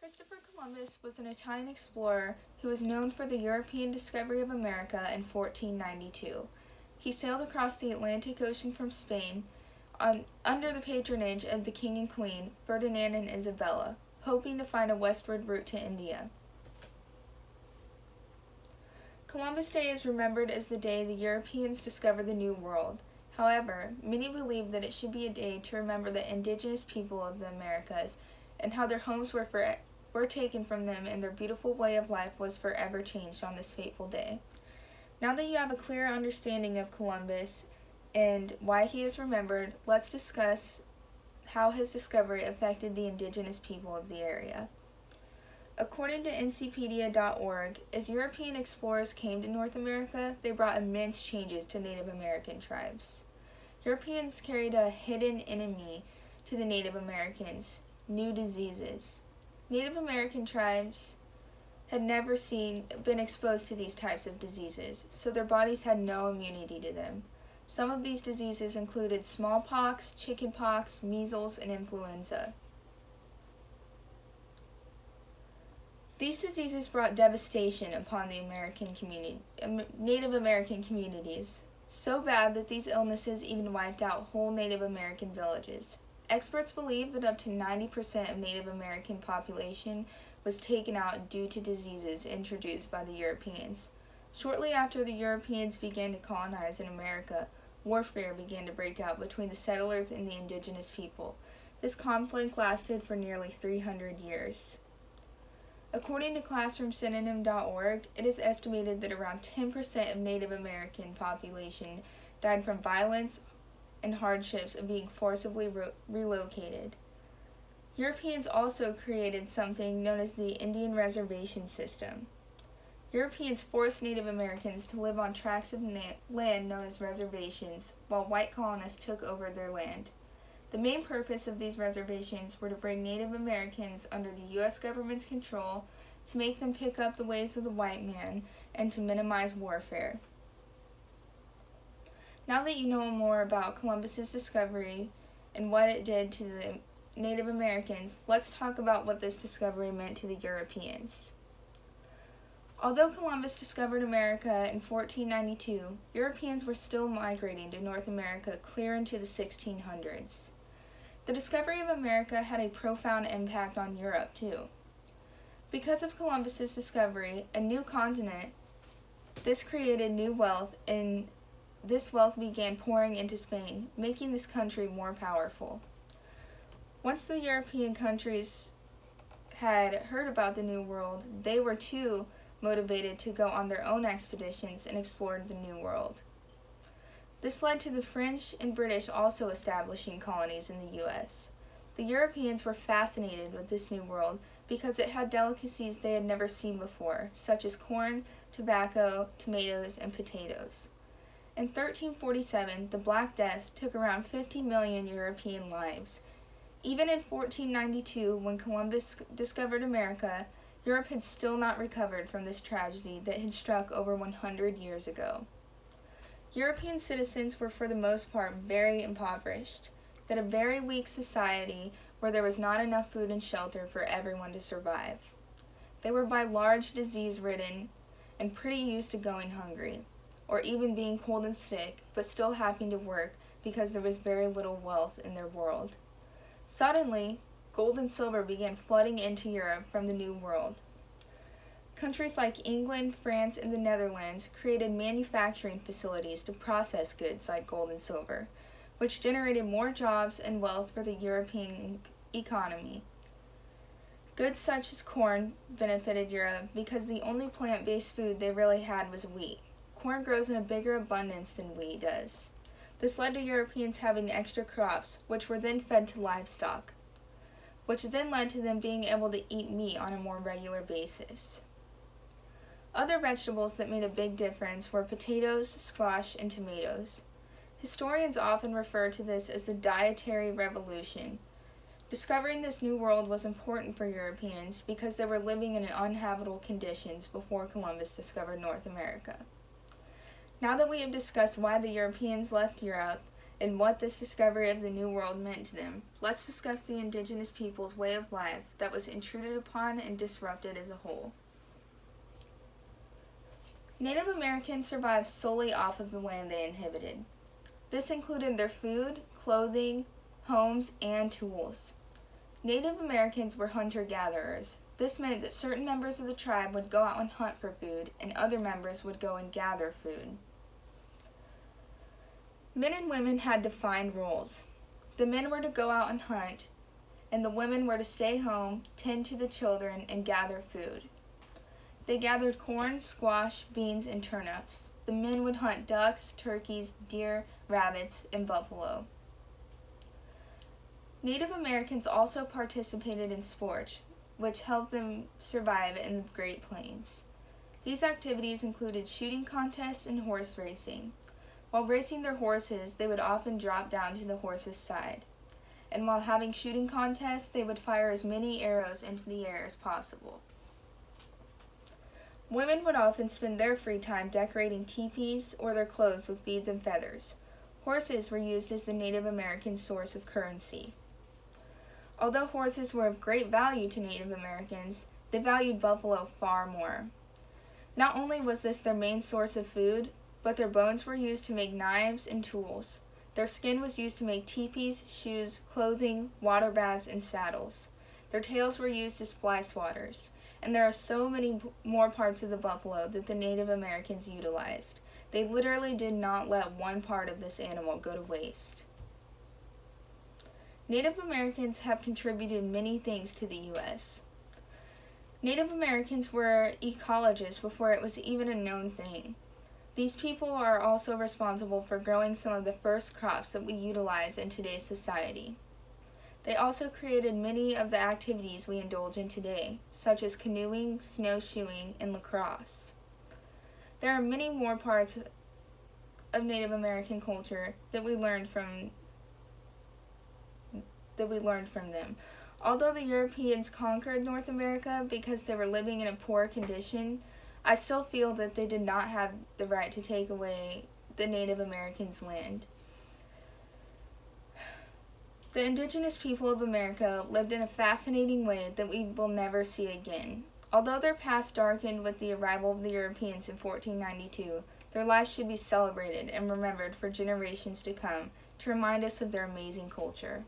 Christopher Columbus was an Italian explorer who was known for the European discovery of America in 1492. He sailed across the Atlantic Ocean from Spain under the patronage of the King and Queen, Ferdinand and Isabella, hoping to find a westward route to India. Columbus Day is remembered as the day the Europeans discovered the New World. However, many believe that it should be a day to remember the indigenous people of the Americas and how their homes were taken from them and their beautiful way of life was forever changed on this fateful day. Now that you have a clearer understanding of Columbus and why he is remembered, let's discuss how his discovery affected the indigenous people of the area. According to Encyclopedia.org, as European explorers came to North America, they brought immense changes to Native American tribes. Europeans carried a hidden enemy to the Native Americans: new diseases. Native American tribes had never been exposed to these types of diseases, so their bodies had no immunity to them. Some of these diseases included smallpox, chickenpox, measles, and influenza. These diseases brought devastation upon the Native American communities, so bad that these illnesses even wiped out whole Native American villages. Experts believe that up to 90% of Native American population was taken out due to diseases introduced by the Europeans. Shortly after the Europeans began to colonize in America, warfare began to break out between the settlers and the indigenous people. This conflict lasted for nearly 300 years. According to ClassroomSynonym.org, it is estimated that around 10% of Native American population died from violence and hardships of being forcibly relocated. Europeans also created something known as the Indian Reservation System. Europeans forced Native Americans to live on tracts of land known as reservations, while white colonists took over their land. The main purpose of these reservations were to bring Native Americans under the U.S. government's control, to make them pick up the ways of the white man, and to minimize warfare. Now that you know more about Columbus's discovery and what it did to the Native Americans, let's talk about what this discovery meant to the Europeans. Although Columbus discovered America in 1492, Europeans were still migrating to North America clear into the 1600s. The discovery of America had a profound impact on Europe, too. Because of Columbus's discovery, a new continent, this created new wealth, and this wealth began pouring into Spain, making this country more powerful. Once the European countries had heard about the New World, they were too motivated to go on their own expeditions and explore the New World. This led to the French and British also establishing colonies in the U.S. The Europeans were fascinated with this New World because it had delicacies they had never seen before, such as corn, tobacco, tomatoes, and potatoes. In 1347, the Black Death took around 50 million European lives. Even in 1492, when Columbus discovered America, Europe had still not recovered from this tragedy that had struck over 100 years ago. European citizens were for the most part very impoverished, that a very weak society where there was not enough food and shelter for everyone to survive. They were by large disease-ridden and pretty used to going hungry, or even being cold and sick, but still having to work because there was very little wealth in their world. Suddenly, gold and silver began flooding into Europe from the New World. Countries like England, France, and the Netherlands created manufacturing facilities to process goods like gold and silver, which generated more jobs and wealth for the European economy. Goods such as corn benefited Europe because the only plant-based food they really had was wheat. Corn grows in a bigger abundance than wheat does. This led to Europeans having extra crops, which were then fed to livestock, which then led to them being able to eat meat on a more regular basis. Other vegetables that made a big difference were potatoes, squash, and tomatoes. Historians often refer to this as the dietary revolution. Discovering this new world was important for Europeans because they were living in uninhabitable conditions before Columbus discovered North America. Now that we have discussed why the Europeans left Europe and what this discovery of the New World meant to them, let's discuss the indigenous people's way of life that was intruded upon and disrupted as a whole. Native Americans survived solely off of the land they inhabited. This included their food, clothing, homes, and tools. Native Americans were hunter-gatherers. This meant that certain members of the tribe would go out and hunt for food, and other members would go and gather food. Men and women had defined roles. The men were to go out and hunt, and the women were to stay home, tend to the children, and gather food. They gathered corn, squash, beans, and turnips. The men would hunt ducks, turkeys, deer, rabbits, and buffalo. Native Americans also participated in sports, which helped them survive in the Great Plains. These activities included shooting contests and horse racing. While racing their horses, they would often drop down to the horse's side. And while having shooting contests, they would fire as many arrows into the air as possible. Women would often spend their free time decorating teepees or their clothes with beads and feathers. Horses were used as the Native American source of currency. Although horses were of great value to Native Americans, they valued buffalo far more. Not only was this their main source of food, but their bones were used to make knives and tools. Their skin was used to make teepees, shoes, clothing, water bags, and saddles. Their tails were used as fly swatters. And there are so many more parts of the buffalo that the Native Americans utilized. They literally did not let one part of this animal go to waste. Native Americans have contributed many things to the U.S. Native Americans were ecologists before it was even a known thing. These people are also responsible for growing some of the first crops that we utilize in today's society. They also created many of the activities we indulge in today, such as canoeing, snowshoeing, and lacrosse. There are many more parts of Native American culture that we learned from them. Although the Europeans conquered North America because they were living in a poor condition, I still feel that they did not have the right to take away the Native Americans' land. The indigenous people of America lived in a fascinating way that we will never see again. Although their past darkened with the arrival of the Europeans in 1492, their lives should be celebrated and remembered for generations to come to remind us of their amazing culture.